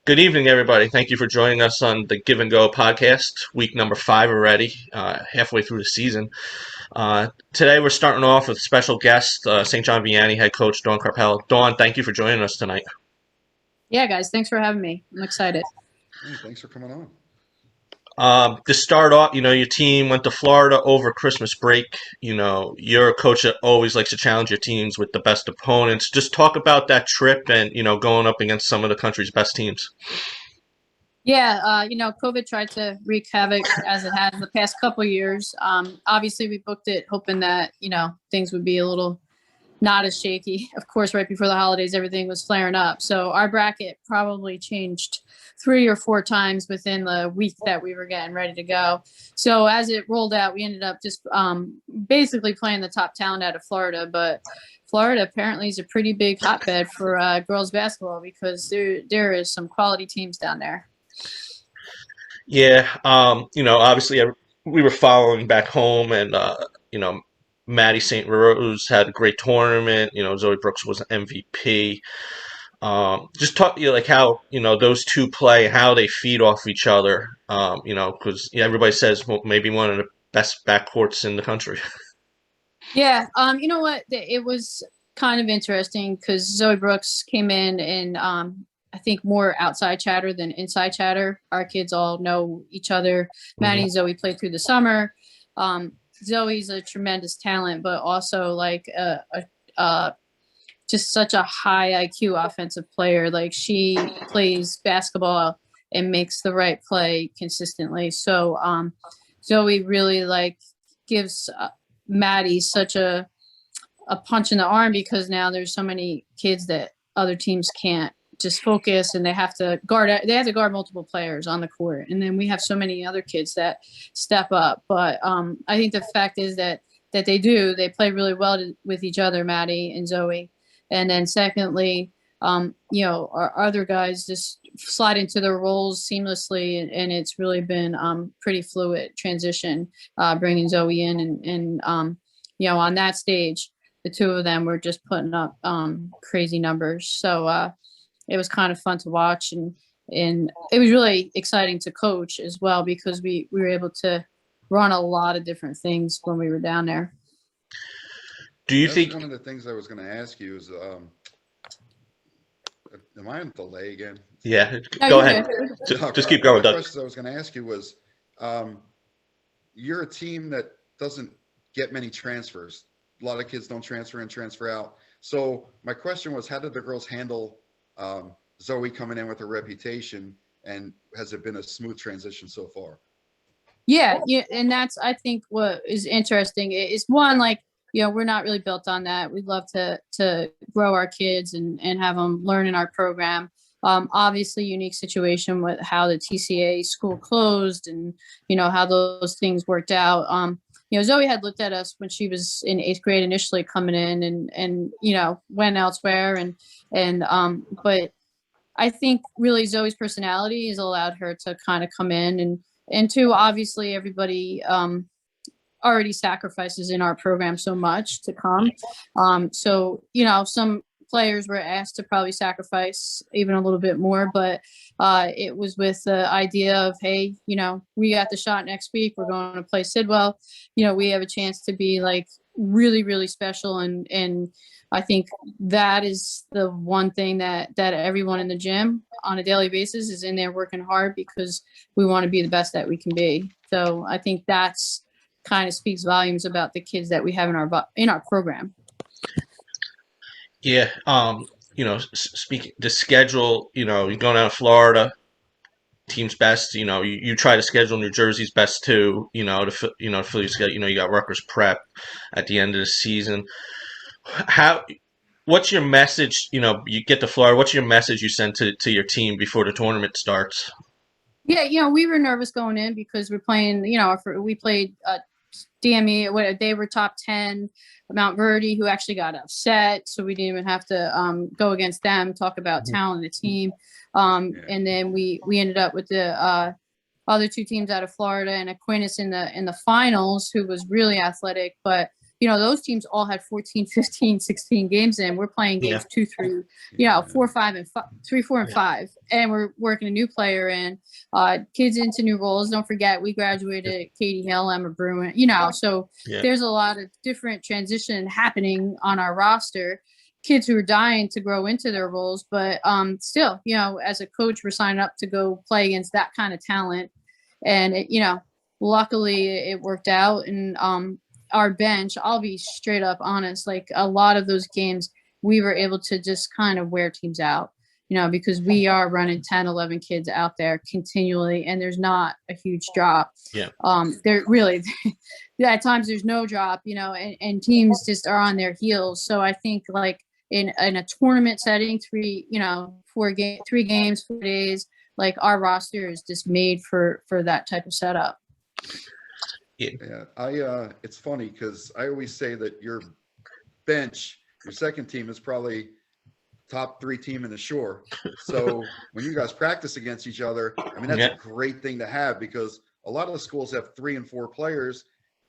Good evening, everybody. Thank you for joining us on the Give and Go podcast, week number 5 already, halfway through the season. Today we're starting off with special guest, St. John Vianney head coach Dawn Karpell. Dawn, thank you for joining us tonight. Yeah, guys, thanks for having me. I'm excited. Hey, thanks for coming on. To start off, your team went to Florida over Christmas break. You're a coach that always likes to challenge your teams with the best opponents. Just talk about that trip and, going up against some of the country's best teams. Yeah, COVID tried to wreak havoc as it has the past couple of years. Obviously, we booked it hoping that, things would be a little not as shaky. Of course, right before the holidays, everything was flaring up. So our bracket probably changed 3 or 4 times within the week that we were getting ready to go. So as it rolled out, we ended up just basically playing the top talent out of Florida. But Florida apparently is a pretty big hotbed for girls basketball because there is some quality teams down there. Yeah, obviously we were following back home, and Maddie St. Rose had a great tournament. Zoe Brooks was MVP. Just talk, like how those two play, how they feed off each other. Because everybody says maybe one of the best backcourts in the country. Yeah, you know what? It was kind of interesting because Zoe Brooks came in and I think more outside chatter than inside chatter. Our kids all know each other. Maddie and Zoe played through the summer. Zoe's a tremendous talent, but also like just such a high IQ offensive player. Like she plays basketball and makes the right play consistently. So Zoe really gives Maddie such a punch in the arm because now there's so many kids that other teams can't just focus and they have to guard multiple players on the court. And then we have so many other kids that step up. But I think the fact is that they play really well with each other, Maddie and Zoe. And then secondly, our other guys just slide into their roles seamlessly. And it's really been pretty fluid transition, bringing Zoe in and on that stage, the two of them were just putting up crazy numbers. So it was kind of fun to watch, and it was really exciting to coach as well because we were able to run a lot of different things when we were down there. Do you think one of the things I was going to ask you is, am I on delay again? Yeah, No, go ahead. Just keep going, The Doug. question I was going to ask you was, you're a team that doesn't get many transfers. A lot of kids don't transfer in, transfer out. So my question was, how did the girls handle Zoe coming in with her reputation, and has it been a smooth transition so far? Yeah, and that's I think what is interesting is one, we're not really built on that. We'd love to grow our kids and have them learn in our program. Obviously, unique situation with how the TCA school closed and how those things worked out. Zoe had looked at us when she was in 8th grade initially coming in and went elsewhere but I think really Zoe's personality has allowed her to kind of come in and two, obviously everybody already sacrifices in our program so much to come. So some players were asked to probably sacrifice even a little bit more, but it was with the idea of, hey, we got the shot next week. We're going to play Sidwell. We have a chance to be really, really special. And I think that is the one thing that everyone in the gym on a daily basis is in there working hard because we want to be the best that we can be. So I think that's kind of speaks volumes about the kids that we have in our program. Yeah, speaking the schedule, you're going out of Florida, team's best. You try to schedule New Jersey's best too. To fill your schedule. You got Rutgers prep at the end of the season. What's your message? You get to Florida. What's your message you send to your team before the tournament starts? Yeah, we were nervous going in because we're playing. We played DME. They were top 10. Mount Verdi, who actually got upset, so we didn't even have to go against them. Talk about talent in the team, and then we ended up with the other two teams out of Florida and Aquinas in the finals, who was really athletic, but those teams all had 14, 15, 16 games in. We're playing games 2, 3, 4, 5, and 5, 3, 4, and 5. And we're working a new player in, kids into new roles. Don't forget, we graduated Katie Hill, Emma Bruin, so there's a lot of different transition happening on our roster. Kids who are dying to grow into their roles, but still, as a coach, we're signing up to go play against that kind of talent. And, luckily it worked out. And our bench, I'll be straight up honest, like a lot of those games, we were able to just kind of wear teams out, because we are running 10, 11 kids out there continually, and there's not a huge drop. There really, at times there's no drop, and teams just are on their heels. So I think like in a tournament setting, 3 games, 4 days, like our roster is just made for that type of setup. It's funny because I always say that your bench, your second team, is probably top 3 team in the shore. So when you guys practice against each other, I mean, that's a great thing to have, because a lot of the schools have 3 and 4 players.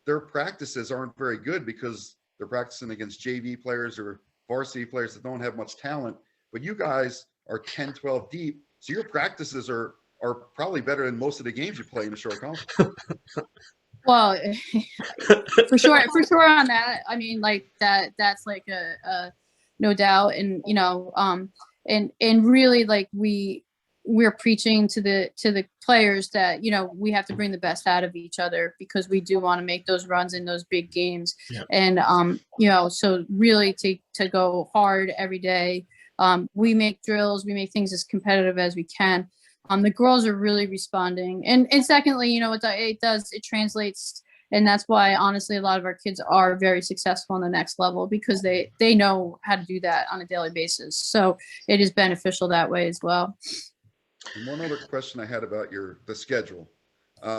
Their practices aren't very good because they're practicing against JV players or varsity players that don't have much talent. But you guys are 10, 12 deep. So your practices are probably better than most of the games you play in the short conference. Well, for sure on that. I mean, like that's like a no doubt. And, and really, like we're preaching to the players that, we have to bring the best out of each other, because we do want to make those runs in those big games. And, so really to go hard every day. We make drills, we make things as competitive as we can. The girls are really responding. And secondly, it translates. And that's why, honestly, a lot of our kids are very successful on the next level, because they know how to do that on a daily basis. So it is beneficial that way as well. And one other question I had about the schedule. How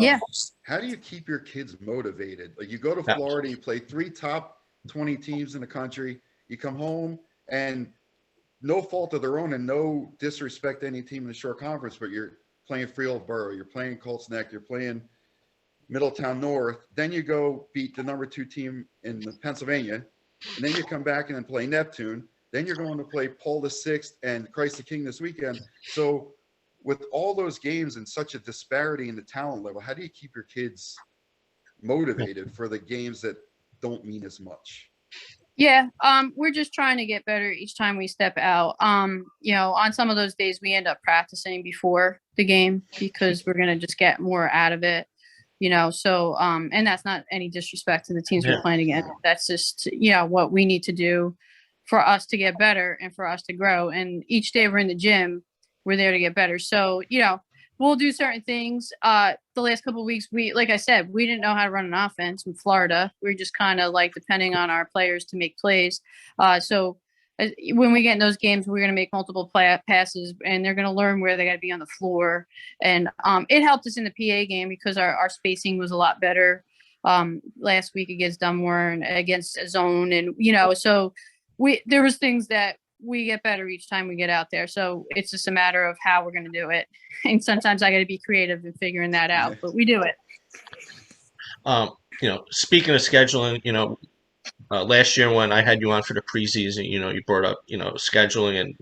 do you keep your kids motivated? Like, you go to Florida, you play 3 top 20 teams in the country, you come home, and no fault of their own and no disrespect to any team in the short conference, but you're playing Freehold Borough, you're playing Colts Neck, you're playing Middletown North. Then you go beat the number 2 team in Pennsylvania, and then you come back and then play Neptune. Then you're going to play Paul VI and Christ the King this weekend. So with all those games and such a disparity in the talent level, how do you keep your kids motivated for the games that don't mean as much? We're just trying to get better each time we step out. On some of those days we end up practicing before the game, because we're going to just get more out of it, so, and that's not any disrespect to the teams we're playing against. That's just, what we need to do for us to get better and for us to grow. And each day we're in the gym, we're there to get better. So, we'll do certain things. The last couple of weeks, like I said, we didn't know how to run an offense in Florida. We were just kind of like depending on our players to make plays. So when we get in those games, we're going to make multiple passes, and they're going to learn where they got to be on the floor. And it helped us in the PA game, because our spacing was a lot better last week against Dunmore and against zone. And, so there was things that we get better each time we get out there. So it's just a matter of how we're going to do it. And sometimes I got to be creative in figuring that out, but we do it. Speaking of scheduling, last year when I had you on for the preseason, you brought up, scheduling and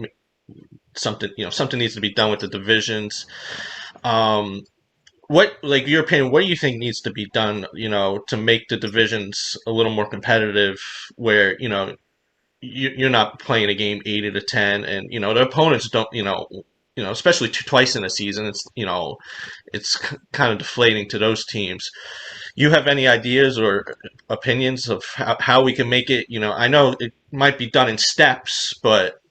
something needs to be done with the divisions. What, like, your opinion, what do you think needs to be done, to make the divisions a little more competitive, where, you're not playing a game 8 out of 10, and the opponents don't, especially twice in a season, it's kind of deflating to those teams. You have any ideas or opinions of how we can make it? I know it might be done in steps, but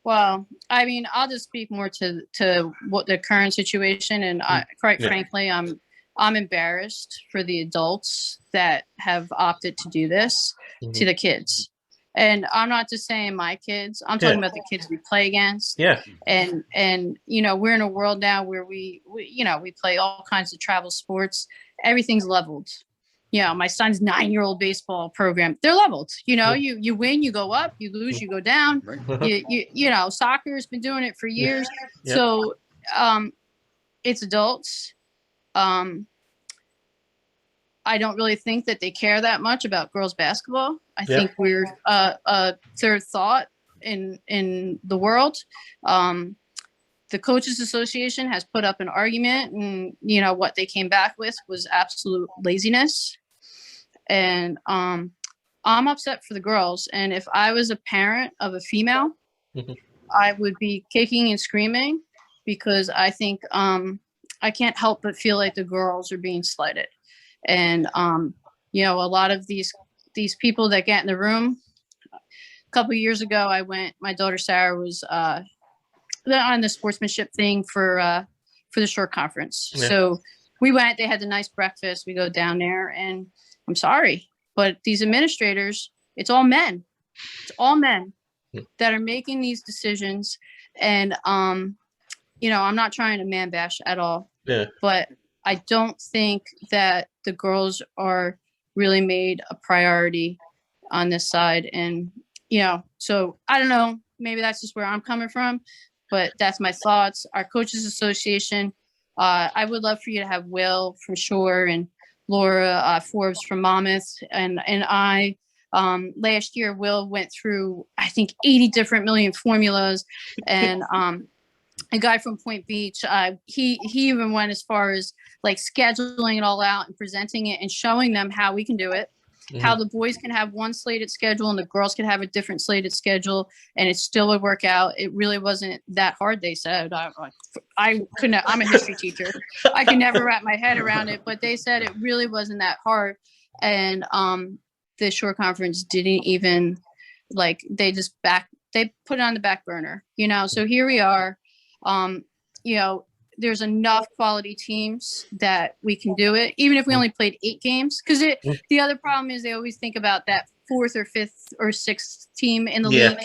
Well, I mean, I'll just speak more to what the current situation, and frankly, I'm embarrassed for the adults that have opted to do this to the kids. And I'm not just saying my kids, I'm talking about the kids we play against. And we're in a world now where we play all kinds of travel sports. Everything's leveled. My son's 9-year-old baseball program, they're leveled. You win, you go up, you lose, you go down. Soccer has been doing it for years. So it's adults. I don't really think that they care that much about girls basketball. I Yeah. think we're a third thought in the world. The Coaches Association has put up an argument, and what they came back with was absolute laziness. And I'm upset for the girls. And if I was a parent of a female, Mhm. I would be kicking and screaming, because I think I can't help but feel like the girls are being slighted. And a lot of these people that get in the room. A couple of years ago, my daughter Sarah was on the sportsmanship thing for the short conference. Yeah. So we went. They had the nice breakfast. We go down there, and I'm sorry, but these administrators, it's all men. It's all men that are making these decisions. And I'm not trying to man bash at all. Yeah. But I don't think that the girls are really made a priority on this side. And, so I don't know, maybe that's just where I'm coming from, but that's my thoughts. Our Coaches Association, I would love for you to have Will from Shore and Laura Forbes from Monmouth. And I, last year, Will went through, I think, 80 different million formulas. And, a guy from Point Beach, he even went as far as like scheduling it all out and presenting it and showing them how we can do it, how the boys can have one slated schedule and the girls can have a different slated schedule, and it still would work out. It really wasn't that hard, they said. I couldn't. I'm a history teacher. I could never wrap my head around it, but they said it really wasn't that hard. And the short conference didn't even they put it on the back burner, So here we are. There's enough quality teams that we can do it, even if we only played 8 games. Because the other problem is they always think about that 4th or 5th or 6th team in the league.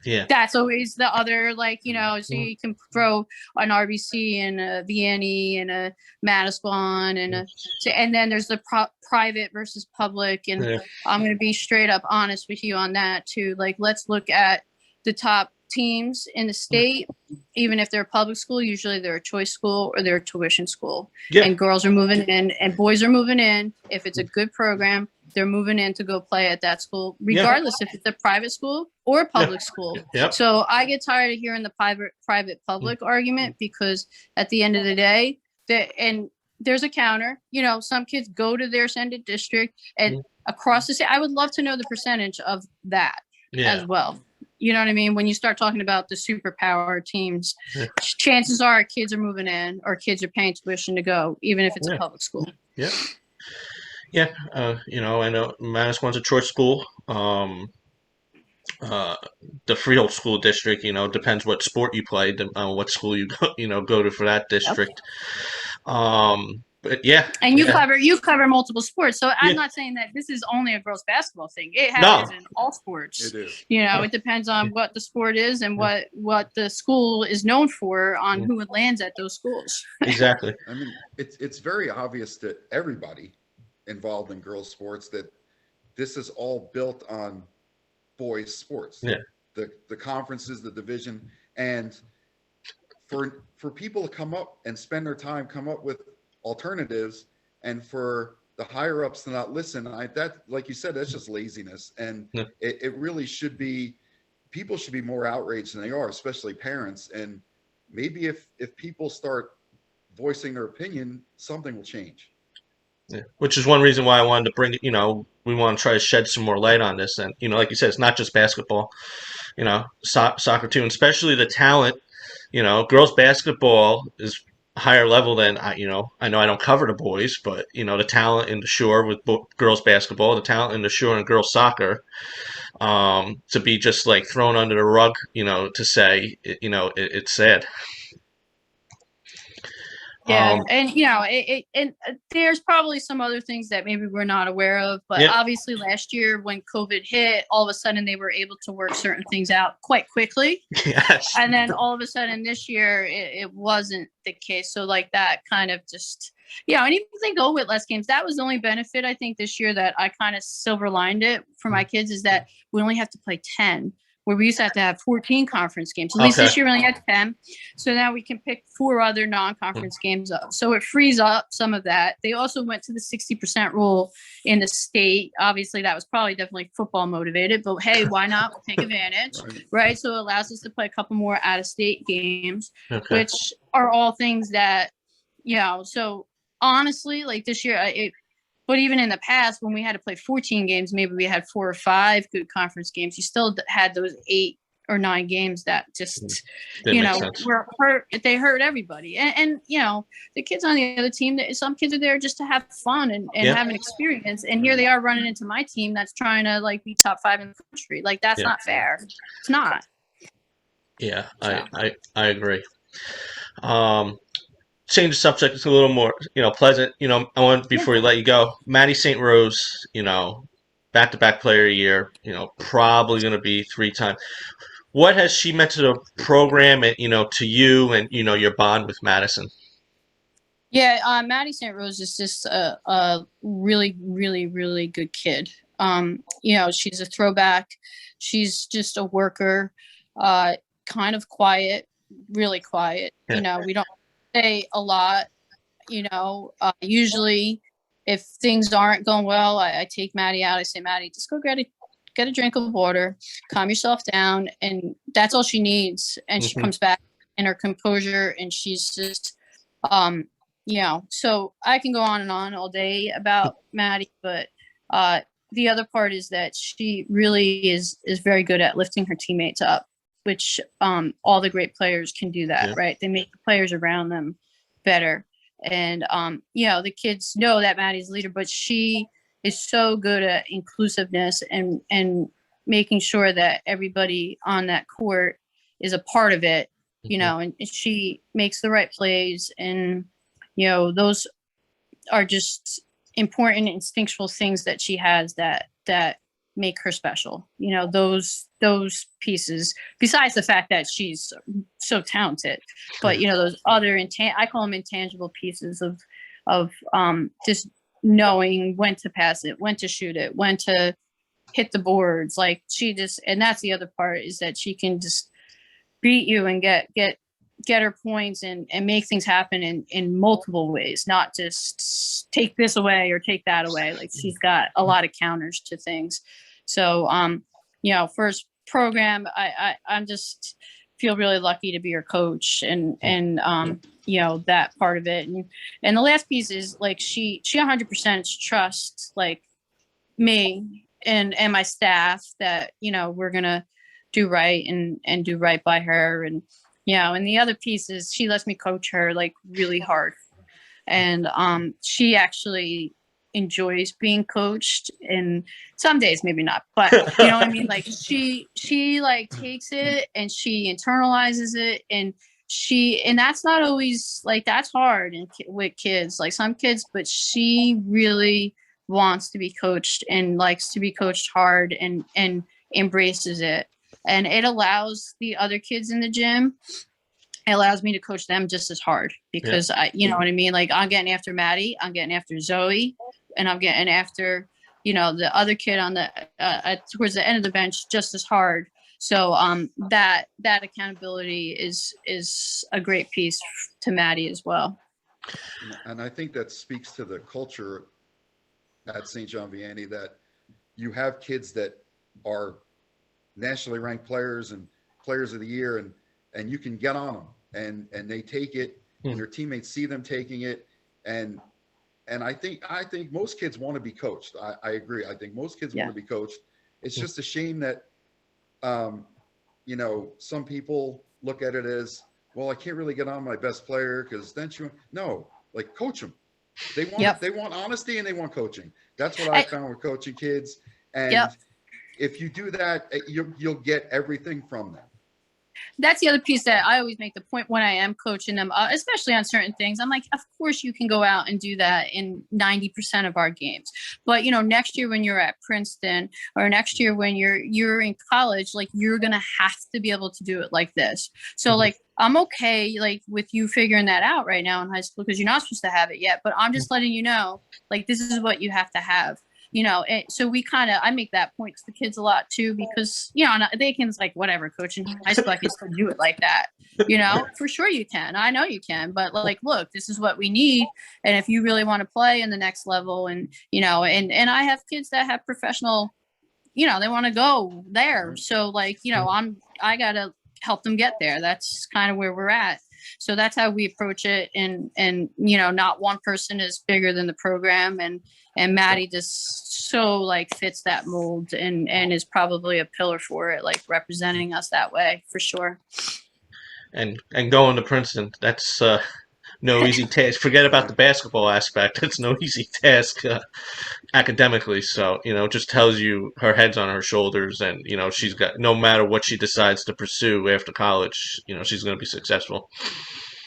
Yeah. That's always the other, so you can throw an RBC and a Vianney and a Manasquan and then there's the private versus public. And I'm going to be straight up honest with you on that too. Let's look at the top teams in the state, even if they're a public school. Usually they're a choice school or they're a tuition school. And girls are moving in and boys are moving in. If it's a good program, they're moving in to go play at that school, regardless if it's a private school or a public school. So I get tired of hearing the private public argument, because at the end of the day, and there's a counter, some kids go to their sended district and across the state. I would love to know the percentage of that as well. You know what I mean? When you start talking about the superpower teams, chances are kids are moving in or kids are paying tuition to go, even if it's a public school. Yeah. I know Manasquan's a choice school. The Freehold School District, depends what sport you play, what school you go to for that district. But and you cover multiple sports, so I'm not saying that this is only a girls basketball thing. It happens in all sports. It is. It depends on what the sport is and what the school is known for on who it lands at those schools. Exactly. I mean, it's very obvious to everybody involved in girls sports that this is all built on boys sports. The conferences, the division, and for people to come up and spend their time, come up with alternatives, and for the higher ups to not listen, that, like you said, that's just laziness. And it really should be, people should be more outraged than they are, especially parents. And maybe if people start voicing their opinion, something will change. Which is one reason why I wanted to bring it, we want to try to shed some more light on this. And, like you said, it's not just basketball, soccer too, and especially the talent. Girls basketball is higher level than I know I don't cover the boys, but the talent in the Shore with girls basketball, the talent in the Shore and girls soccer, to be just thrown under the rug, to say, it's sad. And there's probably some other things that maybe we're not aware of, but obviously last year when COVID hit, all of a sudden they were able to work certain things out quite quickly. Yes. And then all of a sudden this year it wasn't the case. So that kind of just, and even if they go with less games, that was the only benefit I think this year that I kind of silver lined it for my kids, is that we only have to play 10. where we used to have 14 conference games. At least this year we only had 10. So now we can pick 4 other non-conference games up. So it frees up some of that. They also went to the 60% rule in the state. Obviously, that was probably definitely football motivated, but hey, why not? We'll take advantage, right? So it allows us to play a couple more out-of-state games, which are all things that, so honestly, like this year, but even in the past, when we had to play 14 games, maybe we had 4 or 5 good conference games. You still had those 8 or 9 games that just, were hurt. They hurt everybody. And the kids on the other team, some kids are there just to have fun and have an experience. And here they are running into my team that's trying to like be top 5 in the country. Like, that's not fair. It's not. Yeah, so. I agree. Change the subject. It's a little more, pleasant. I want, before we let you go, Maddie St. Rose, back-to-back player of the year, probably going to be 3-time. What has she meant to the program and, to you and, your bond with Madison? Yeah, Maddie St. Rose is just a really, really, really good kid. She's a throwback. She's just a worker, kind of quiet, really quiet. We don't say a lot, usually if things aren't going well, I take Maddie out. I say, Maddie, just go get a drink of water, calm yourself down. And that's all she needs. And she comes back in her composure, and she's just, so I can go on and on all day about Maddie, but the other part is that she really is very good at lifting her teammates up, which all the great players can do that, right? They make the players around them better. And, the kids know that Maddie's a leader, but she is so good at inclusiveness and making sure that everybody on that court is a part of it, and she makes the right plays. And, those are just important instinctual things that she has that make her special. Those pieces, besides the fact that she's so talented, but those other I call them intangible pieces of just knowing when to pass it, when to shoot it, when to hit the boards. Like, and that's the other part, is that she can just beat you and get her points and make things happen in multiple ways, not just take this away or take that away. Like, she's got a lot of counters to things. So, first program, I'm just feel really lucky to be her coach and that part of it. And the last piece is, like, she 100% trusts, like, me and my staff that, we're going to do right and do right by her. And, and the other piece is she lets me coach her, like, really hard. And she actually enjoys being coached, and some days maybe not, but you know what I mean? Like, she like takes it and she internalizes it, and that's not always, like, that's hard with kids, like some kids, but she really wants to be coached and likes to be coached hard and embraces it. And it allows the other kids in the gym, it allows me to coach them just as hard, because you know what I mean? Like, I'm getting after Maddie, I'm getting after Zoe, and I'm getting after, the other kid on the, towards the end of the bench just as hard. So that accountability is a great piece to Maddie as well. And I think that speaks to the culture at St. John Vianney, that you have kids that are nationally ranked players and players of the year, and you can get on them and they take it, and their teammates see them taking it. And I think most kids want to be coached. I agree. I think most kids want to be coached. It's just a shame that, some people look at it as, well, I can't really get on my best player because then like, coach them. They want honesty and they want coaching. That's what I found with coaching kids. And if you do that, you'll get everything from them. That's the other piece that I always make the point when I am coaching them, especially on certain things. I'm like, of course you can go out and do that in 90% of our games. But, next year when you're at Princeton, or next year when you're in college, like, you're going to have to be able to do it like this. So like, I'm okay, like, with you figuring that out right now in high school, because you're not supposed to have it yet, but I'm just letting you know, like, this is what you have to have. so I make that point to the kids a lot too, because, they can like, whatever, coach in high school, I can still do it like that. For sure you can. I know you can, but like, look, this is what we need. And if you really want to play in the next level and, and I have kids that have professional, they want to go there. So like, I got to help them get there. That's kind of where we're at. So that's how we approach it. And, not one person is bigger than the program. And Maddie just so like fits that mold and is probably a pillar for it, like representing us that way for sure. And going to Princeton, that's no easy task. Forget about the basketball aspect. It's no easy task academically. So, it just tells you her head's on her shoulders, and, she's got, no matter what she decides to pursue after college, she's going to be successful.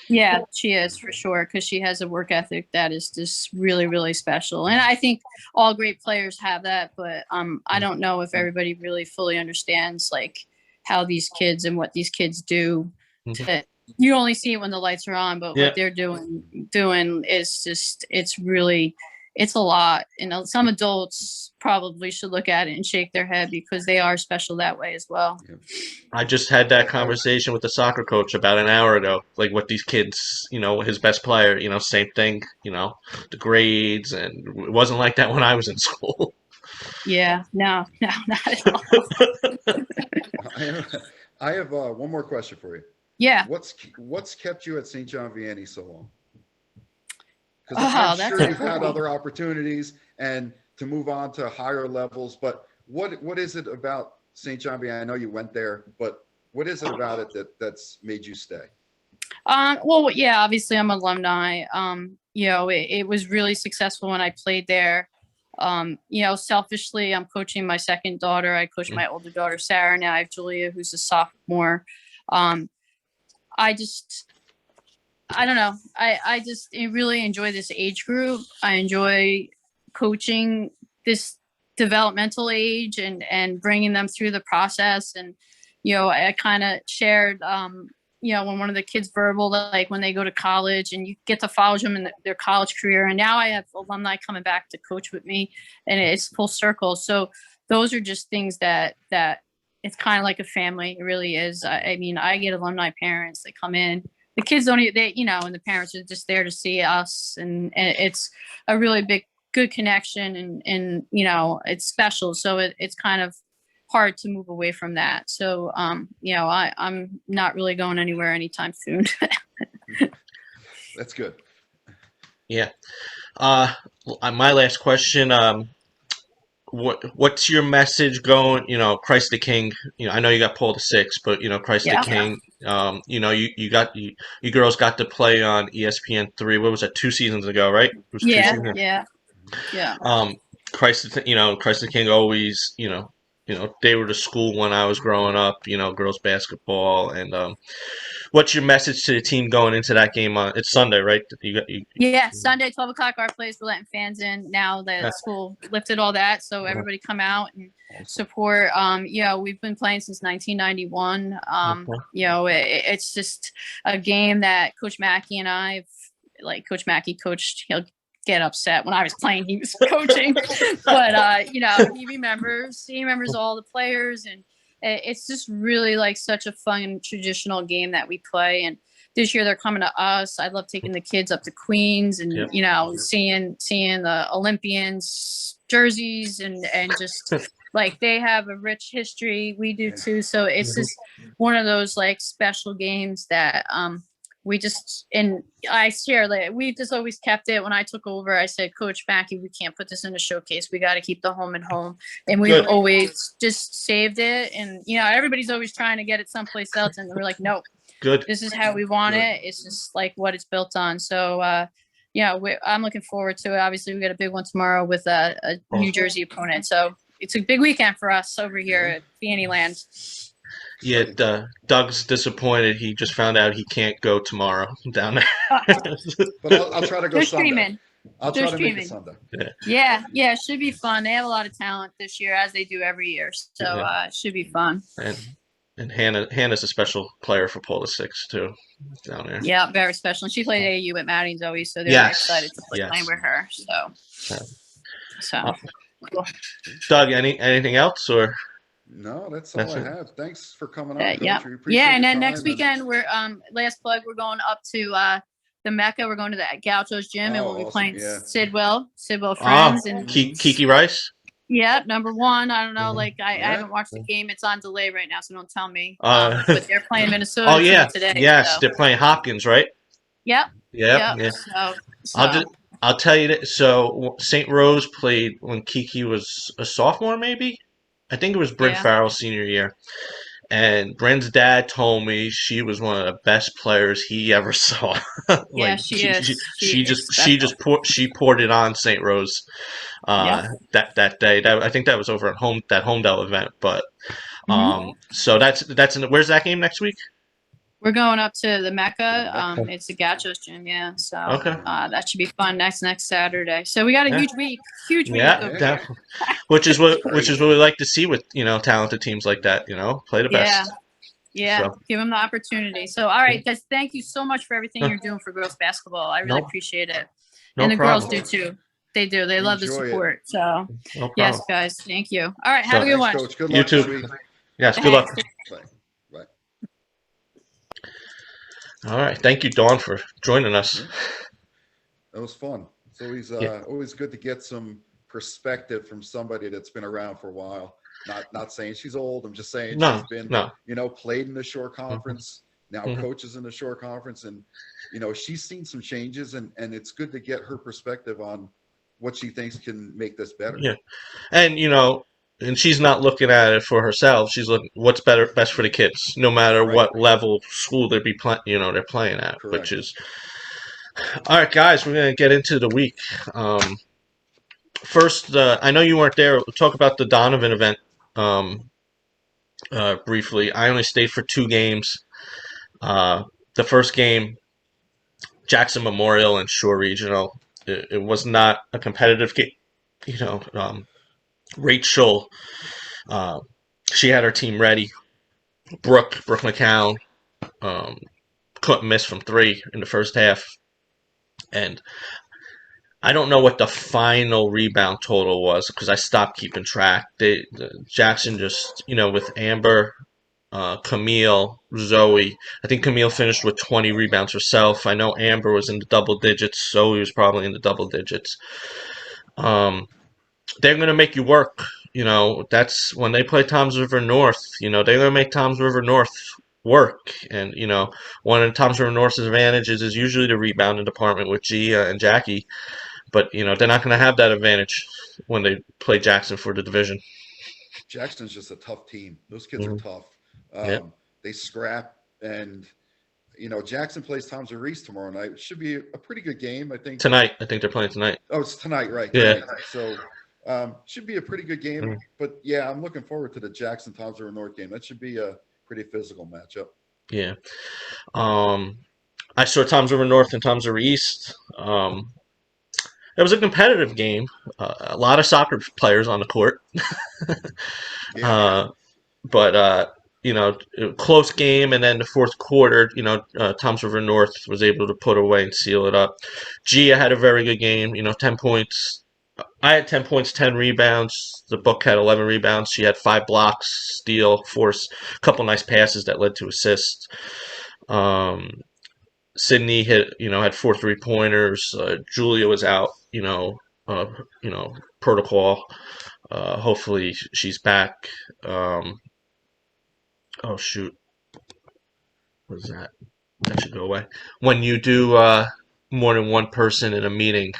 Yeah, she is for sure, because she has a work ethic that is just really, really special. And I think all great players have that, but I don't know if everybody really fully understands like how these kids and what these kids do. You only see it when the lights are on, but what they're doing is just, it's a lot. Some adults probably should look at it and shake their head, because they are special that way as well. I just had that conversation with the soccer coach about an hour ago, like what these kids, his best player, same thing, the grades, and it wasn't like that when I was in school. Yeah, no, not at all. I have one more question for you. Yeah. What's kept you at St. John Vianney so long? Because I'm sure you've had other opportunities and to move on to higher levels, but what is it about St. John Vianney? I know you went there, but what is it about it that's made you stay? Well, yeah, obviously I'm an alumni. It was really successful when I played there. Selfishly, I'm coaching my second daughter. I coach my older daughter, Sarah. Now I have Julia, who's a sophomore. I don't know. I just really enjoy this age group. I enjoy coaching this developmental age and bringing them through the process. And, I kind of shared, when one of the kids verbal, like when they go to college and you get to follow them in their college career. And now I have alumni coming back to coach with me, and it's full circle. So those are just things that it's kind of like a family. It really is. I mean, I get alumni parents that come in. The kids don't, and the parents are just there to see us, and it's a really good connection, and it's special. So it's kind of hard to move away from that. So, I'm not really going anywhere anytime soon. That's good. Yeah. My last question, what's your message going, Christ the King, I know you got Paul VI, but, Christ the King, you girls got to play on ESPN3. What was that, 2 seasons ago, right? It was 2 seasons. Yeah. Christ the King always, they were the school when I was growing up, girls basketball. And what's your message to the team going into that game? It's Sunday, right? Sunday, 12 o'clock, our place. We're letting fans in now that school lifted all that. So everybody come out and support. We've been playing since 1991. It's just a game that Coach Mackey and Coach Mackey coached. He'll get upset when I was playing, he was coaching, but he remembers all the players, and it's just really like such a fun traditional game that we play. And this year they're coming to us. I love taking the kids up to Queens and seeing the Olympians jerseys and just like they have a rich history. We do too. So it's just one of those like special games that I share that we've just always kept it. When I took over, I said, Coach Mackey, we can't put this in a showcase. We got to keep the home and home. And we've always just saved it. And, everybody's always trying to get it someplace else. And we're like, nope, this is how we want it. It's just like what it's built on. So, I'm looking forward to it. Obviously, we got a big one tomorrow with a New Jersey opponent. So it's a big weekend for us over here at Vianney Land. Yeah, Doug's disappointed. He just found out he can't go tomorrow down there. But I'll try to go Sunday. I'll try to make it Sunday. Yeah, it should be fun. They have a lot of talent this year, as they do every year. So it should be fun. And Hannah's a special player for Paul VI too, down there. Yeah, very special. And she played AAU with Maddie and Zoe, so they're excited to play with her. So. Cool. Doug, anything else or No, that's that's all I it? have. Thanks for coming on, Coach. Yeah. We appreciate Yeah. And your then next time. weekend, we're, last plug, we're going up to, the Mecca. We're going to the Gauchos gym, and we'll be awesome. playing Yeah. Sidwell Ah, Friends. And Kiki Rice. yeah, number one. I don't know. Mhm. Like I Yeah. haven't watched the game. It's on delay right now, so don't tell me. Uh, But they're playing oh Minnesota yeah, team today. yes, So they're playing Hopkins, right? yep. Yep, Yep. yeah. So I'll just I'll tell you that. So St. Rose played when Kiki was a sophomore, maybe. I think it was Bryn yeah. Farrell's senior year. And Bryn's dad told me she was one of the best players he ever saw. Yeah, Like she is. She is she special. poured it on St. Rose Yep. that day. I think that was over at that Homedale event. But Hmm. so that's where's that game next week? We're going up to the Mecca. Mecca. It's the Gauchos gym. Yeah. So Okay. that should be fun next Saturday. So we got a Yeah. huge week. Huge week. Yeah, Yeah. definitely. Which is what we like to see with talented teams like that. Play the Yeah. best. Yeah, So give them the opportunity. So, all right, guys, thank you so much for everything no, you're doing for girls basketball. I really no appreciate it. no And the girls problem. do too. They do. They love the Enjoy it. support. So, No yes, problem. guys, thank you. All right, have a So good Thanks, one. Coach. Good you luck this too. week. Yes, good luck. Bye. Bye. All right, thank you, Dawn, for joining us. Yeah. That was fun. It's always Yeah. always good to get some perspective from somebody that's been around for a while. Not saying she's old. I'm just saying No, she's been, no. played in the shore conference, now Mhm. coaches in the shore conference, and she's seen some changes, and it's good to get her perspective on what she thinks can make this better. Yeah, and and she's not looking at it for herself. She's looking what's best for the kids, no matter Right. what level of school they're playing at. Correct. Which is all right, guys. We're gonna get into the week. First, I know you weren't there. We'll talk about the Donovan event briefly. I only stayed for 2 games. The first game, Jackson Memorial and Shore Regional. It was not a competitive game. Rachel, she had her team ready. Brooke McCown couldn't miss from 3 in the first half. And I don't know what the final rebound total was because I stopped keeping track. Jackson just, with Amber, Camille, Zoe. I think Camille finished with 20 rebounds herself. I know Amber was in the double digits. Zoe was probably in the double digits. They're going to make you work. That's when they play Toms River North. They're going to make Toms River North work. And, one of Toms River North's advantages is usually the rebounding department with Gia and Jackie. But, they're not going to have that advantage when they play Jackson for the division. Jackson's just a tough team. Those kids are tough. Yep. They scrap, and Jackson plays Tom's River East tomorrow night. It should be a pretty good game, I think. Tonight. I think they're playing tonight. Oh, it's tonight, right? Yeah. Tonight. So should be a pretty good game. Mhm. But yeah, I'm looking forward to the Jackson Toms River North game. That should be a pretty physical matchup. Yeah. I saw Toms River North and Toms River East. It was a competitive game. A lot of soccer players on the court. Yeah. But close game, and then the fourth quarter, Toms River North was able to put away and seal it up. Gia had a very good game. 10 points. I had 10 points, 10 rebounds. The book had 11 rebounds. She had 5 blocks, steal, force, a couple nice passes that led to assists. Sydney had 4 3-pointers. Julia was out, protocol. Hopefully she's back. Oh shoot, what is that? That should go away. When you do more than one person in a meeting,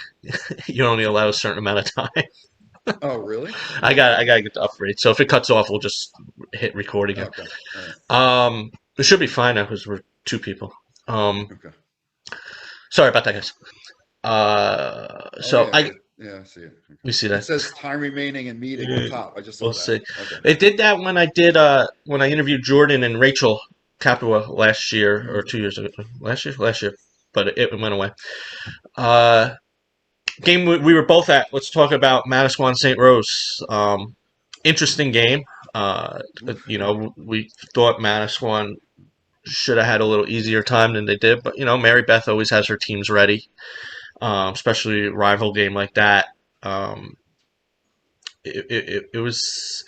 you're only allowed a certain amount of time. Oh, really? I gotta get the upgrade. So if it cuts off, we'll just hit record again. Okay. All right. It should be fine now because we're 2 people. Okay. Sorry about that, guys. So yeah, I see it. Okay. we see It that. says time remaining in meeting on top. I just saw We'll that. see. Okay. It did that when I interviewed Jordan and Rachel Capua last year or 2 years ago. Last year, but it went away. Game we were both at. Let's talk about Manasquan St. Rose. Interesting game. We thought Manasquan should have had a little easier time than they did, but Mary Beth always has her teams ready, especially a rival game like that. it was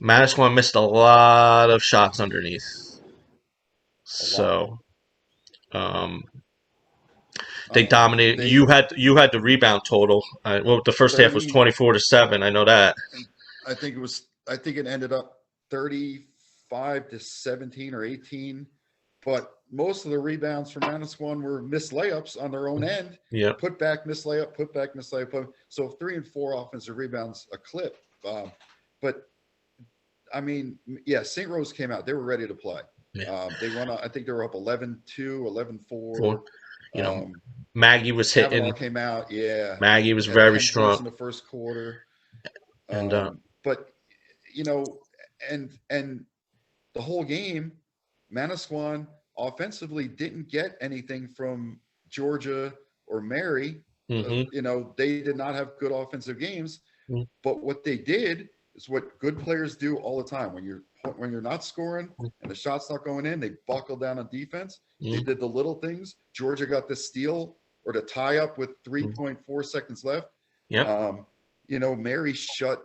Manasquan missed a lot of shots underneath. A lot. So um, they dominated. They You had the rebound total. Well, the first half was 30, 24-7. I know that. and I think it ended up 35 to 17 or 18. But most of the rebounds from Manasquan were missed layups on their own end. Yeah. Put back, missed layup, put back, missed layup. So 3 and 4 offensive rebounds a clip. But I mean, yeah, St. Rose came out. They were ready to play. Yeah. They won. I think they were up 11-2, 11-4. For, Maggie was hitting. Kavanaugh came out. Yeah. Maggie was Had very 10 strong points in the first quarter. and But and the whole game, Manasquan offensively didn't get anything from Georgia or Mary. They did not have good offensive games. But what they did is what good players do all the time. When you're not scoring and the shot's not going in, they buckle down on defense. They did the little things. Georgia got the steal or the tie up with 3.4 seconds left. Yeah. Mary shut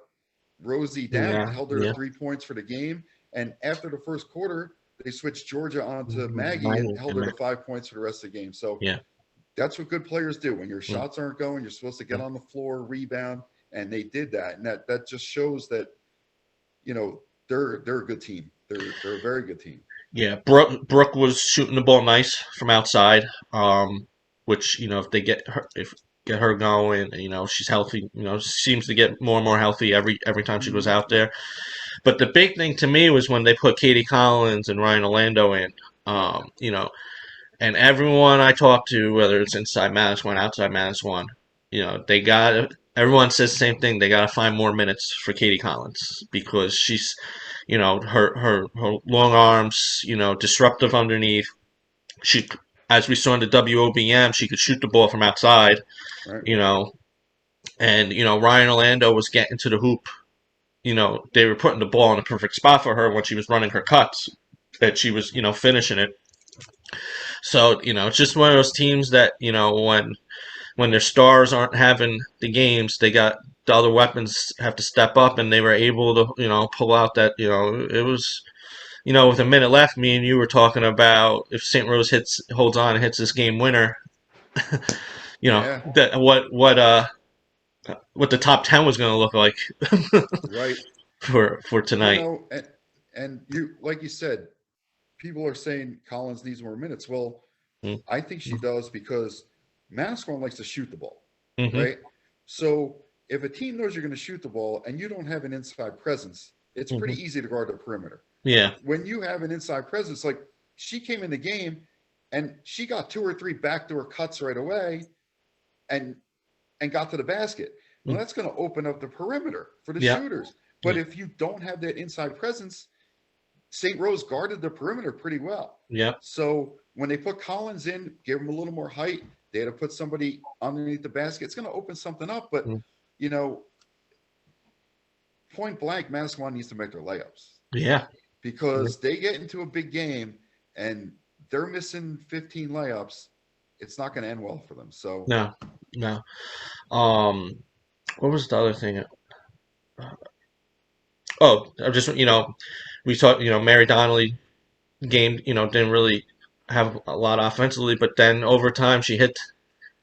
Rosie down, held her to 3 points for the game. And after the first quarter, they switched Georgia onto Maggie and held her to 5 points for the rest of the game. So that's what good players do. When your shots aren't going, you're supposed to get on the floor, rebound, and they did that. And that just shows that, they're a good team. They're a very good team. Yeah, Brooke was shooting the ball nice from outside, which if they get her going, she's healthy. Seems to get more and more healthy every time she goes out there. But the big thing to me was when they put Katie Collins and Ryan Orlando in. And everyone I talk to, whether it's inside Manasquan, outside Manasquan, everyone says the same thing. They got to find more minutes for Katie Collins because she's, her long arms, disruptive underneath. She, as we saw in the WOBM, she could shoot the ball from outside, Right. And Ryan Orlando was getting to the hoop. They were putting the ball in a perfect spot for her when she was running her cuts, that she was, finishing it. So, it's just one of those teams that, when their stars aren't having the games, they got the other weapons have to step up, and they were able to, pull out that, it was, with a minute left, me and you were talking about if St. Rose holds on and hits this game winner, that what the top 10 was going to look like Right. for tonight. And you, like you said, people are saying Collins needs more minutes. Well, I think she does because Manasquan likes to shoot the ball, right? So if a team knows you're going to shoot the ball and you don't have an inside presence, it's pretty easy to guard the perimeter. Yeah. When you have an inside presence, like she came in the game and she got 2 or 3 backdoor cuts right away and got to the basket. Well, that's going to open up the perimeter for the shooters. But if you don't have that inside presence, St. Rose guarded the perimeter pretty well. Yeah. So when they put Collins in, give him a little more height, they had to put somebody underneath the basket. It's going to open something up. But, point blank, Manasquan needs to make their layups. Yeah. Because they get into a big game and they're missing 15 layups. It's not going to end well for them. So No. What was the other thing? I just we talked. Mary Donnelly game. Didn't really have a lot offensively, but then overtime she hit.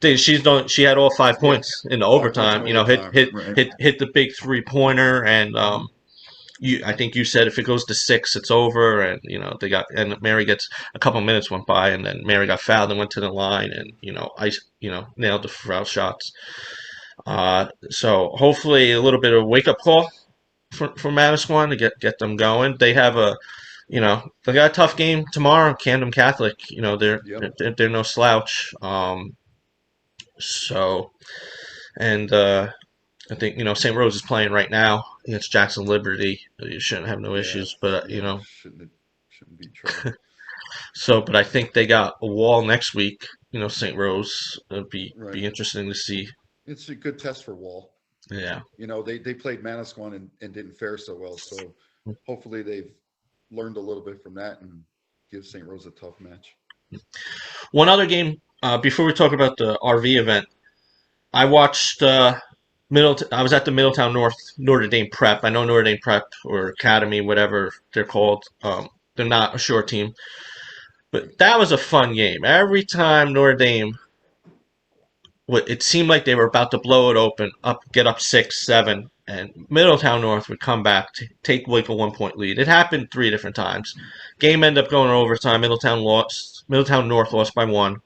She had all 5 points in the overtime. Hit the big 3-pointer, and I think you said if it goes to 6, it's over, and and Mary gets a couple minutes went by, and then Mary got fouled and went to the line, and nailed the foul shots. So hopefully a little bit of a wake up call for Manasquan to get them going. They have they got a tough game tomorrow. Camden Catholic, they're no slouch. I think St. Rose is playing right now against Jackson Liberty. You shouldn't have no issues, but shouldn't be trouble. But I think they got a wall next week. St. Rose. It'd be interesting to see. It's a good test for Wall. Yeah. They played Manasquan and didn't fare so well. So hopefully they've learned a little bit from that and give St. Rose a tough match. One other game before we talk about the RV event, I watched I was at the Middletown North Notre Dame Prep. I know Notre Dame Prep or Academy, whatever they're called. They're not a short team, but that was a fun game. Every time Notre Dame, it seemed like they were about to blow it open, get up 6-7, and Middletown North would come back to take like a 1 point lead. It happened 3 different times. Game ended up going to overtime. Middletown lost. Middletown North lost by 1.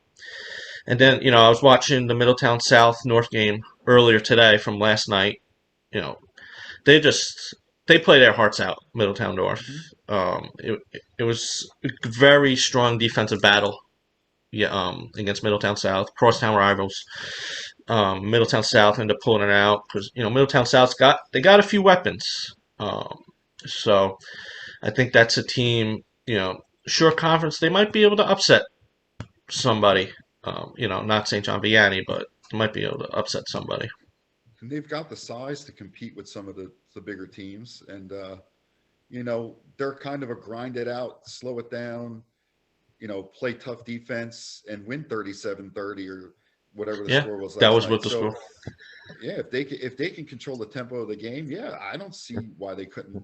And then, I was watching the Middletown South North game earlier today from last night. You know, they play their hearts out, Middletown North. It was a very strong defensive battle. Yeah, against Middletown South, crosstown rivals. Middletown South ended up pulling it out because Middletown South's got a few weapons. So I think that's a team. Short conference, they might be able to upset somebody. Not St. John Vianney, but they might be able to upset somebody. And they've got the size to compete with some of the bigger teams, and they're kind of a grind it out, slow it down. Play tough defense and win 37-30 or whatever the score was last that was night. what the score. Yeah, if they can control the tempo of the game, I don't see why they couldn't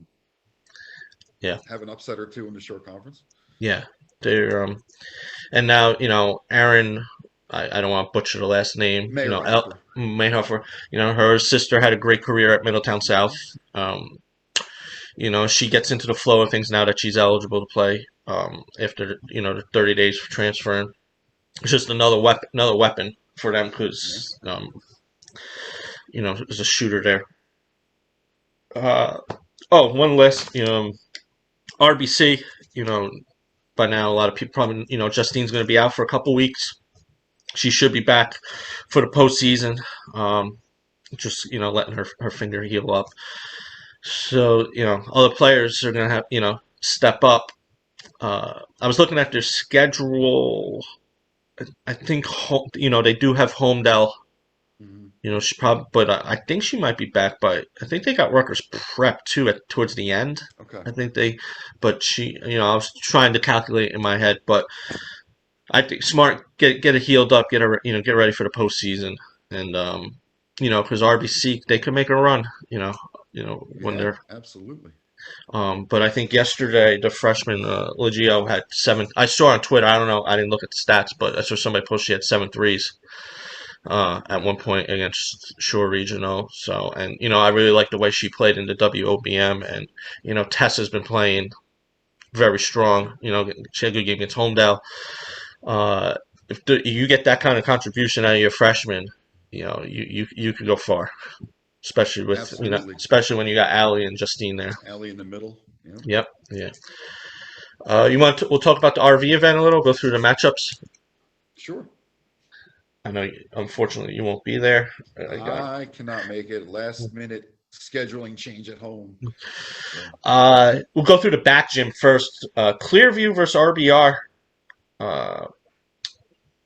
have an upset or two in the short conference. Yeah, they're and now Aaron, I don't want to butcher the last name. Mayhofer. Her sister had a great career at Middletown South. She gets into the flow of things now that she's eligible to play. After the 30 days for transferring, it's just another weapon for them because there's a shooter there. One last RBC. By now a lot of people probably Justine's going to be out for a couple weeks. She should be back for the postseason. Just letting her finger heal up. So other players are going to have step up. I was looking at their schedule. I think they do have Homedale. She probably, but I think she might be back. But I think they got Rutgers Prep too towards the end. Okay. I think but she, I was trying to calculate in my head, but I think smart get it healed up, get her, get ready for the postseason, and because RBC they could make a run. When they're absolutely. But I think yesterday the freshman Legio had 7. I saw on Twitter. I don't know. I didn't look at the stats, but I saw somebody post she had 7 threes at one point against Shore Regional. So, and I really like the way she played in the WOBM, and Tessa's been playing very strong. She had a good game against Homedale. If you get that kind of contribution out of your freshman, you could go far. Especially with especially when you got Allie and Justine there. Allie in the middle. Yep. Yeah. We'll talk about the RV event a little. Go through the matchups. Sure. I know. Unfortunately, you won't be there. I cannot make it. Last minute scheduling change at home. We'll go through the back gym first. Clearview versus RBR.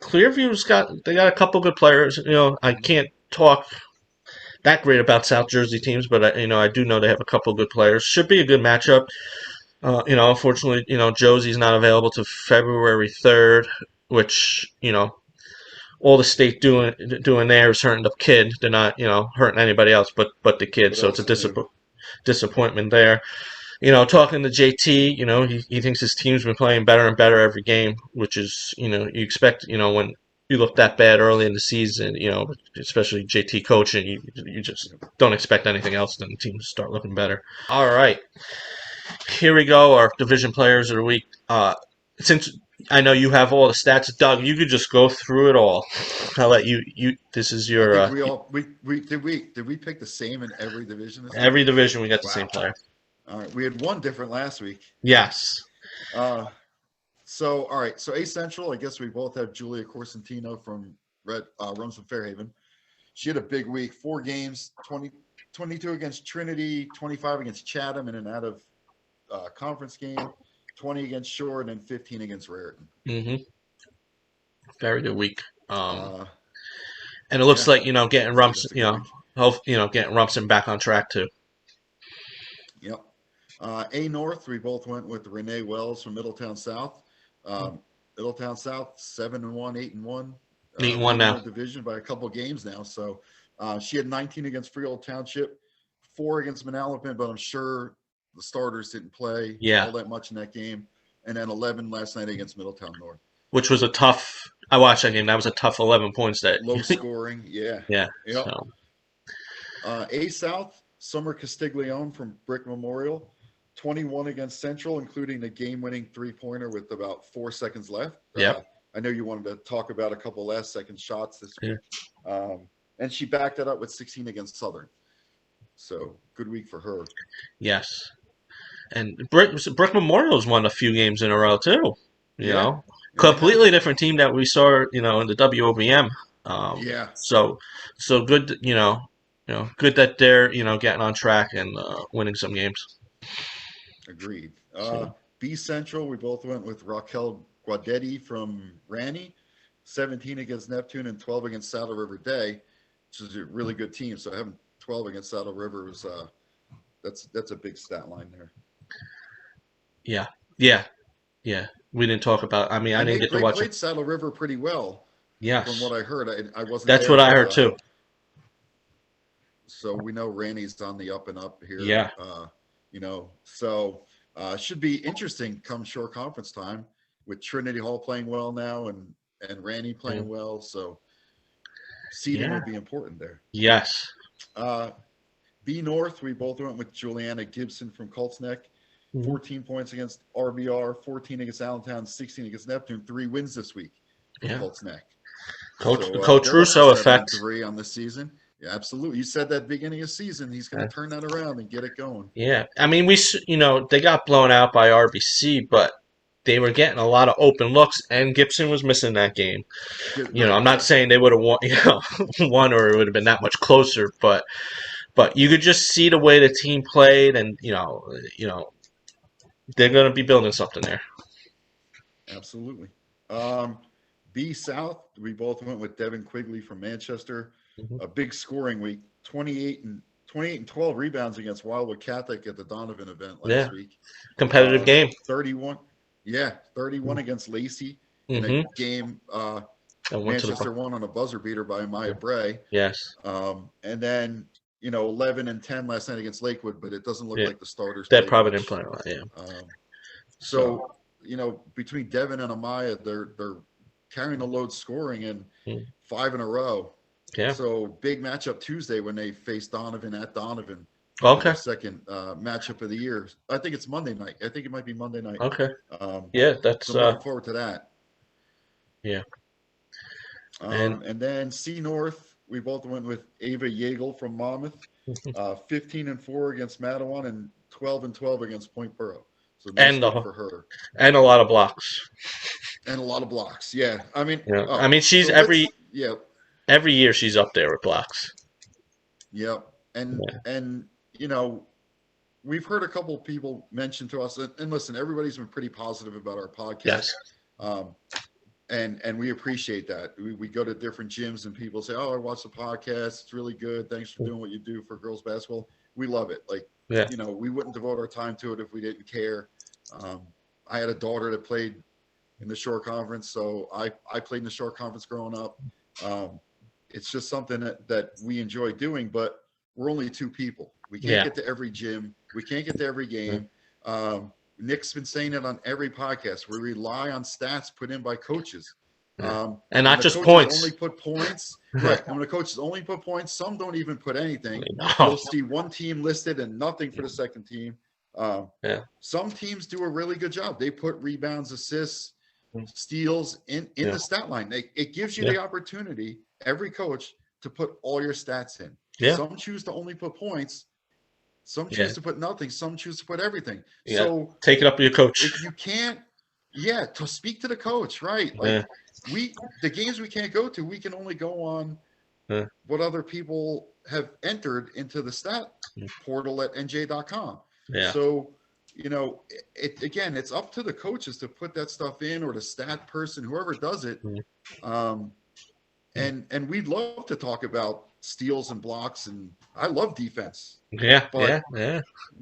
Clearview's got a couple good players. I can't talk that great about South Jersey teams, but I do know they have a couple good players. Should be a good matchup. Unfortunately, Josie's not available to February 3rd, which all the state doing there is hurting the kid. They're not hurting anybody else but the kid. So it's a disappointment there. Talking to JT, he thinks his team's been playing better and better every game, which is you expect when you look that bad early in the season, especially JT coaching, you just don't expect anything else than the team to start looking better. All right. Here we go, our division players of the week. Since I know you have all the stats, Doug, you could just go through it all. I'll let you this is your did we pick the same in every division? Every division we got the same player. All right. We had one different last week. Yes. So, all right. So, A Central, I guess we both have Julia Corsentino from Rums from Fairhaven. She had a big week. 4 games, 22 against Trinity, 25 against Chatham in an out of conference game, 20 against Shore, and then 15 against Raritan. Mm-hmm. Very good week. And it looks like getting Rumps, getting Rumpson back on track too. Yep. A North, we both went with Renee Wells from Middletown South. Middletown South 7-1, 8-1. 8-1 now. Division by a couple games now. So She had 19 against Freehold Township, 4 against Manalapan, but I'm sure the starters didn't play Yeah. all that much in that game. And then 11 last night against Middletown North. Which was a tough. I watched that game. That was a tough 11 points. That Low scoring, yeah. yeah. Yep. So A South, Summer Castiglione from Brick Memorial, 21 against Central, including the game-winning three-pointer with about 4 seconds left. Yep. I know you wanted to talk about a couple last-second shots this week. And she backed that up with 16 against Southern. So, good week for her. yes, and Brick Memorial's won a few games in a row too. You know, completely different team that we saw. You know, in the WOBM. Yeah. So good. Good that they're getting on track and winning some games. Agreed. B Central, we both went with Raquel Guadetti from Ranney, 17 against Neptune and 12 against Saddle River Day, which is a really good team. So having 12 against Saddle River was that's a big stat line there. Yeah. We didn't talk about. I mean, I didn't get to watch They played it. Saddle River pretty well. Yes, from what I heard. I wasn't. That's there, what I but, heard too. So we know Randy's on the up and up here. Yeah. So should be interesting come shore conference time with Trinity Hall playing well now and Randy playing well. So seeding will be important there. Yes. B North, we both went with Juliana Gibson from Colts Neck. 14 points against RBR, 14 against Allentown, 16 against Neptune. 3 wins this week for Colts Neck. Coach Russo effect. 3 on the season. Yeah, absolutely. You said that beginning of season, he's going to turn that around and get it going. Yeah. I mean, they got blown out by RBC, but they were getting a lot of open looks, and Gibson was missing that game. I'm not saying they would have won, won or it would have been that much closer, but you could just see the way the team played, and they're going to be building something there. Absolutely. B South, we both went with Devin Quigley from Manchester. A big scoring week, 28 and 12 rebounds against Wildwood Catholic at the Donovan event last week. Competitive game. 31 against Lacey in a game. Manchester won on a buzzer beater by Maya Bray. Yes. And then 11 and 10 last night against Lakewood, but it doesn't look like the starters. That probably didn't play well. Yeah. So between Devin and Amaya, they're carrying the load scoring in 5 in a row. Yeah. So big matchup Tuesday when they face Donovan at Donovan. Okay. Second matchup of the year. I think it's Monday night. I think it might be Monday night. Okay. That's. So I'm looking forward to that. Yeah. And then C North, we both went with Ava Yeagle from Monmouth. 15 and 4 against Matawan and 12 and 12 against Point Borough. So nice for her. And a lot of blocks. And a lot of blocks. Yeah. I mean, she's every year she's up there with blocks. Yep. And we've heard a couple of people mention to us, and listen, everybody's been pretty positive about our podcast. Yes. And we appreciate that. We go to different gyms and people say, "Oh, I watched the podcast. It's really good. Thanks for doing what you do for girls basketball." We love it. We wouldn't devote our time to it if we didn't care. I had a daughter that played in the Shore Conference, so I played in the Shore Conference growing up. It's just something that we enjoy doing, but we're only 2 people. We can't get to every gym. We can't get to every game. Nick's been saying it on every podcast. We rely on stats put in by coaches. And not just points. Only put points. Right. And when the coaches only put points, some don't even put anything. No. You'll see one team listed and nothing for the second team. Some teams do a really good job. They put rebounds, assists, steals in the stat line. It gives you the opportunity, every coach, to put all your stats in. Yeah. Some choose to only put points. Some choose to put nothing. Some choose to put everything. Yeah. So take it up with your coach. If you can't, to speak to the coach, right? The games we can't go to, we can only go on what other people have entered into the stat portal at nj.com. Yeah. So, it's up to the coaches to put that stuff in, or the stat person, whoever does it. And we'd love to talk about steals and blocks, and I love defense. Yeah. But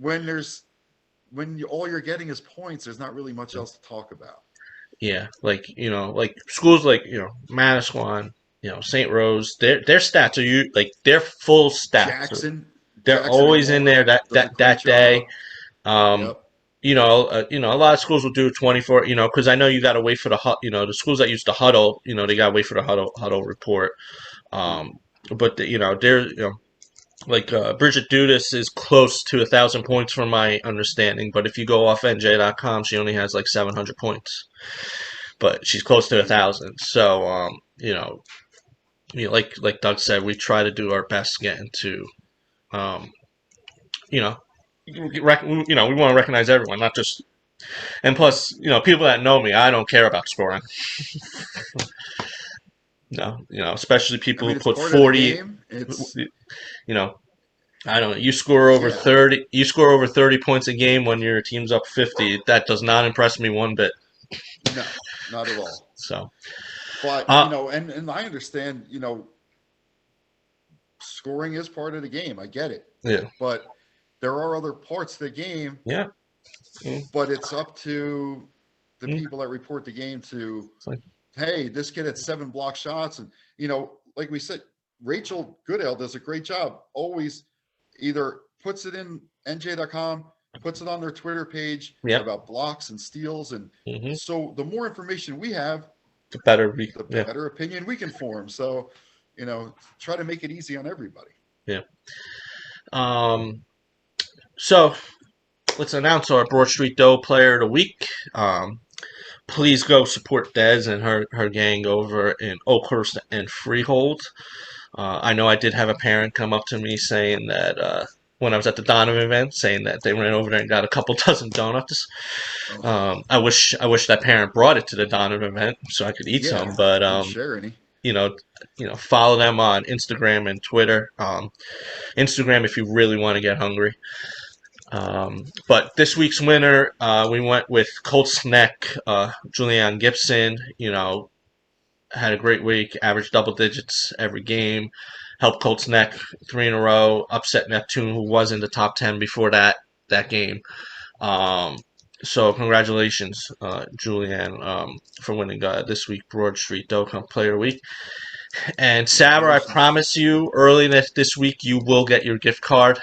when all you're getting is points, there's not really much else to talk about. Yeah, like schools like Manasquan, St. Rose, their stats are their full stats. They're Jackson and always in there Laura does a great that day. job. Um, Yep. a lot of schools will do 24. Because I know you got to wait for the schools that use the huddle. They got to wait for the huddle report. Um, but they're Bridget Dudas is close to 1,000 points from my understanding. But if you go off NJ.com, she only has like 700 points. But she's close to 1,000. So like Doug said, we try to do our best getting to, you know, we want to recognize everyone, not just. And plus, people that know me, I don't care about scoring. No, especially I people mean, who it's put part of the 40. game. It's You know, I don't know. You score over yeah. 30. You score over 30 points a game when your team's up 50. That does not impress me one bit. No, not at all. So, But uh, and I understand. Scoring is part of the game. I get it. yeah, But there are other parts of the game. yeah. Mm, But it's up to the mm, people that report the game to, it's like, hey, this kid had 7 block shots, and like we said, Rachel Goodell does a great job. Always either puts it in NJ.com, puts it on their Twitter page yeah. about blocks and steals, and Mm-hmm. so the more information we have, The better we. the Yeah, better opinion we can form. So, try to make it easy on everybody. yeah. So let's announce our Broad Street Doe Player of the Week. Please go support Des and her gang over in Oakhurst and Freehold. I know I did have a parent come up to me saying that when I was at the Donovan event, saying that they ran over there and got a couple dozen donuts. I wish that parent brought it to the Donovan event so I could eat some. But and share any. follow them on Instagram and Twitter. Instagram if you really want to get hungry. But this week's winner, we went with Colts Neck, Julianne Gibson. Had a great week, averaged double digits every game, helped Colts Neck 3 in a row, upset Neptune, who was in the top 10 before that game. So congratulations, Julianne, for winning this week Broad Street Dokkan Player Week. And Sarah, I promise you, early this week you will get your gift card.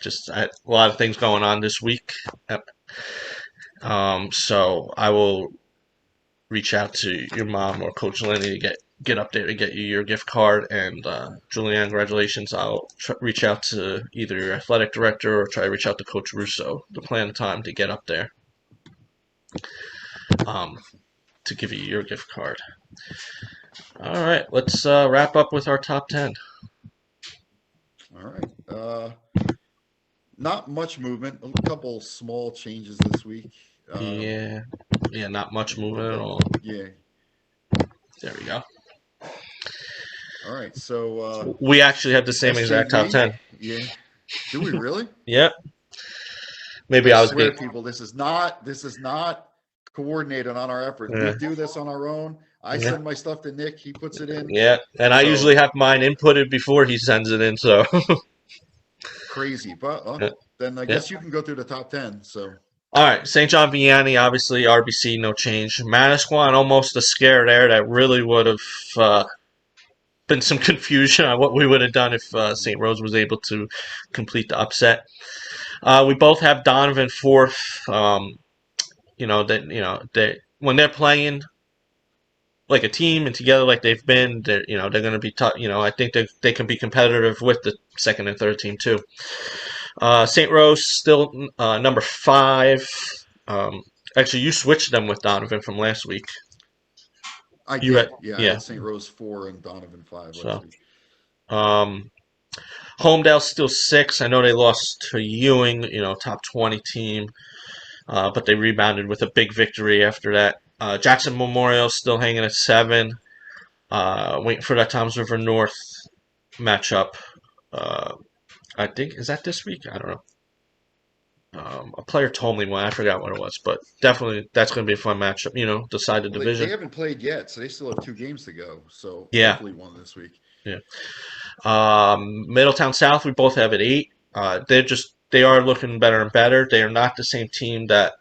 Just a lot of things going on this week. So I will reach out to your mom or Coach Lenny to get up there to get you your gift card. And Julianne, congratulations. I'll reach out to either your athletic director or try to reach out to Coach Russo to plan a time to get up there to give you your gift card. All right, let's wrap up with our top 10. All right. Not much movement. A couple small changes this week. Yeah, not much movement at all. Yeah. There we go. All right. So we actually have the same exact top 10. Yeah. Do we really? Yep. Maybe I swear, people, this is not coordinated on our effort. Yeah. We do this on our own. I send my stuff to Nick. He puts it in. Yeah, and I usually have mine inputted before he sends it in. So crazy, but then I guess you can go through the top 10. So. All right, St. John Vianney, obviously RBC, no change. Manasquan, almost a scare there. That really would have been some confusion on what we would have done if St. Rose was able to complete the upset. We both have Donovan fourth. When they're playing like a team and together like they've been, they're going to be tough. I think they can be competitive with the second and third team too. St. Rose still number 5. Actually, you switched them with Donovan from last week. I did. I had St. Rose 4 and Donovan 5 last week. Homedale still 6. I know they lost to Ewing, top 20 team, but they rebounded with a big victory after that. Jackson Memorial still hanging at 7. Waiting for that Toms River North matchup. I think, is that this week? I don't know. A player told me one. I forgot what it was, but definitely that's going to be a fun matchup. Decide the division. They haven't played yet, so they still have 2 games to go. So hopefully one this week. Yeah. Middletown South, we both have at 8. They are looking better and better. They are not the same team that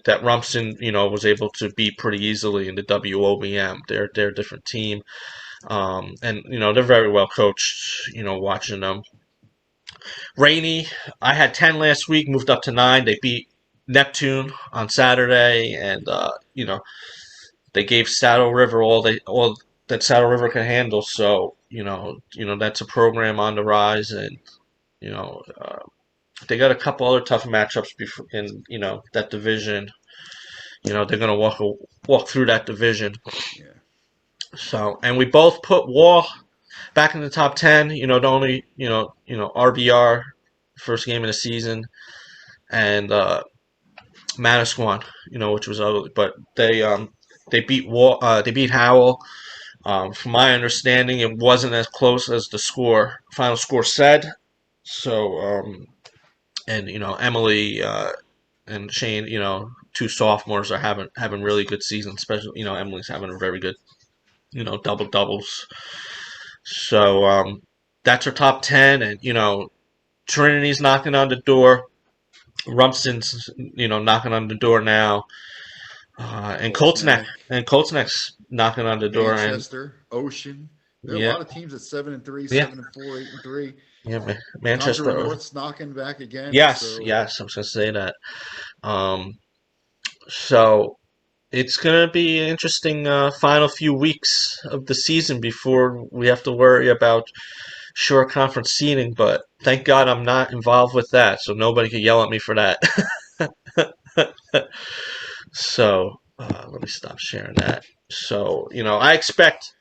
that Rumson, was able to beat pretty easily in the WOBM. They're a different team. And they're very well coached, watching them. Rainy, I had 10 last week, moved up to 9. They beat Neptune on Saturday, and they gave Saddle River all that Saddle River can handle. So that's a program on the rise, and you know they got a couple other tough matchups before in that division. They're gonna walk through that division. Yeah. So, and we both put Wall back in the top 10. The only RBR first game of the season, and Manasquan, which was ugly, but they beat they beat Howell. From my understanding, it wasn't as close as the final score said. So, and Emily and Shane, two sophomores are having really good seasons. Especially, Emily's having a very good, double doubles. So that's her top 10, and Trinity's knocking on the door. Rumson's, knocking on the door now. Colts Neck's knocking on the door, and Manchester, Ocean. There are a yeah, lot of teams at 7-3, yeah, 7-4, 8-3. yeah. Manchester. Conqueror North's knocking back again. Yes, So yes. I was gonna say that. So it's gonna be an interesting final few weeks of the season before we have to worry about short conference seating. But thank God I'm not involved with that, so nobody can yell at me for that. So let me stop sharing that. So I expect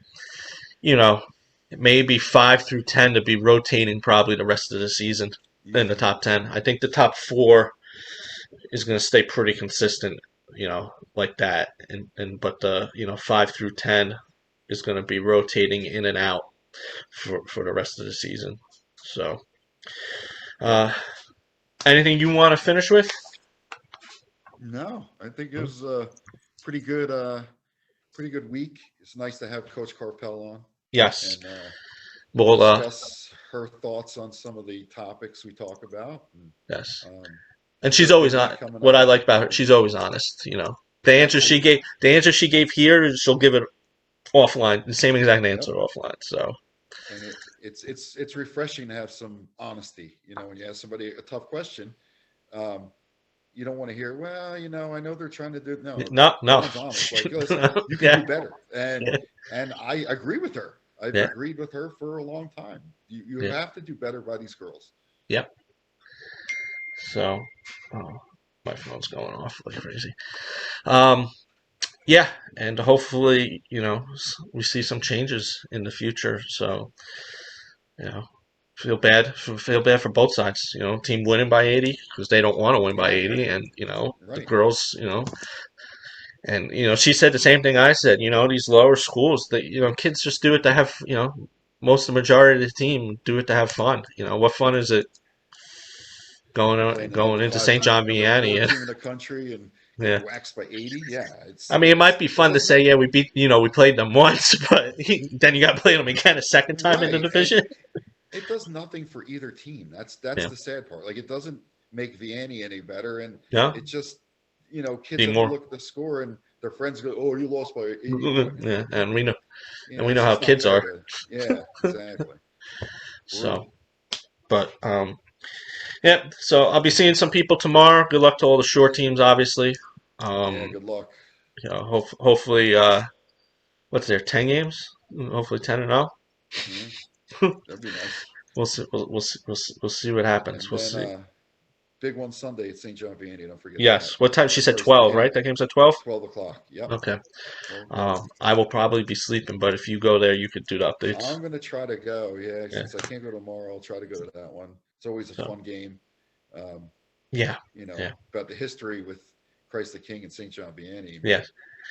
you know maybe 5 through 10 to be rotating probably the rest of the season in the top 10. I think the top 4 is going to stay pretty consistent, like that, but the 5 through 10 is going to be rotating in and out for the rest of the season. So, anything you want to finish with? no, I think it was a pretty good week. It's nice to have Coach Karpell on Yes. and Well, discuss her thoughts on some of the topics we talk about. And, yes. um, And got she's a big always week on. coming What I up. like about her, she's always honest. The answer she gave here, she'll give it offline, the same exact answer Yep. offline. So, And it's refreshing to have some honesty. When you ask somebody a tough question, you don't want to hear, well, I know they're trying to do. No, no. someone's honest. Like, listen, you can Yeah, do better, and yeah, and I agree with her. I've yeah, agreed with her for a long time. You yeah, have to do better by these girls. yeah. So, oh, my phone's going off like crazy. Um, yeah, and hopefully, we see some changes in the future. So, you know, feel bad for both sides. Team winning by 80 because they don't want to win by Yeah, 80, and the right. girls, and she said the same thing I said. These lower schools, that kids just do it to have, most of the majority of the team do it to have fun. What fun is it Playing the going number into 5 St. team, John number 4 Vianney? And team in the country, and yeah, getting waxed by 80. Yeah, I mean, it might be it fun to does say, not yeah, we beat, we played them once, but then you got to play them again a second time in the right, and division. it does nothing for either team. That's Yeah, the sad part. Like, it doesn't make Vianney any better, and yeah, it just kids be have to more. look at the score and their friends go, "Oh, you lost by 80 points." Yeah, and we know, It's how just not kids fair are. to. Yeah, exactly. So, Brutal. but yeah. So I'll be seeing some people tomorrow. Good luck to all the short teams, obviously. Yeah, Um, good luck. hopefully, what's there? 10 games. Hopefully 10-0. Yeah, that'd be nice. We'll see. We'll see what happens. And We'll then see. big one Sunday at St. John Vianney. Don't forget that. Yes. What time? She said First 12, game, right? That game's at 12. 12 o'clock. Yep, Okay. 12 o'clock. I will probably be sleeping, but if you go there, you could do the updates. I'm gonna try to go. Yeah, Yeah. since I can't go tomorrow, I'll try to go to that one. It's always a So fun game. Um, yeah, yeah, about the history with Christ the King and St. John Vianney. yeah.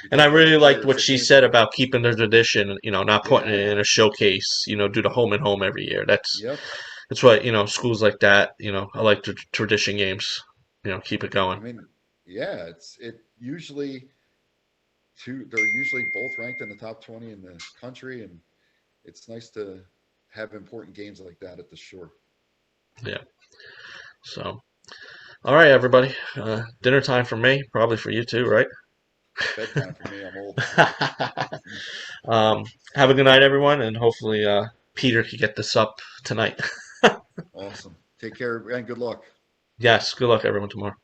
You And I talk about the really liked players what that she came said from it. about keeping the tradition. Not putting it Yeah. in a showcase. Do the home and home every year. Yep. That's what schools like that. I like the tradition games. Keep it I going. mean, yeah, it usually they're usually both ranked in the top 20 in the country, and it's nice to have important games like that at the shore. Yeah. So, All right, everybody. Dinner time for me, probably for you too, right? Bedtime for me. I'm old. Have a good night, everyone, and hopefully Peter can get this up tonight. Awesome. Take care and good luck. Yes, good luck, everyone, tomorrow.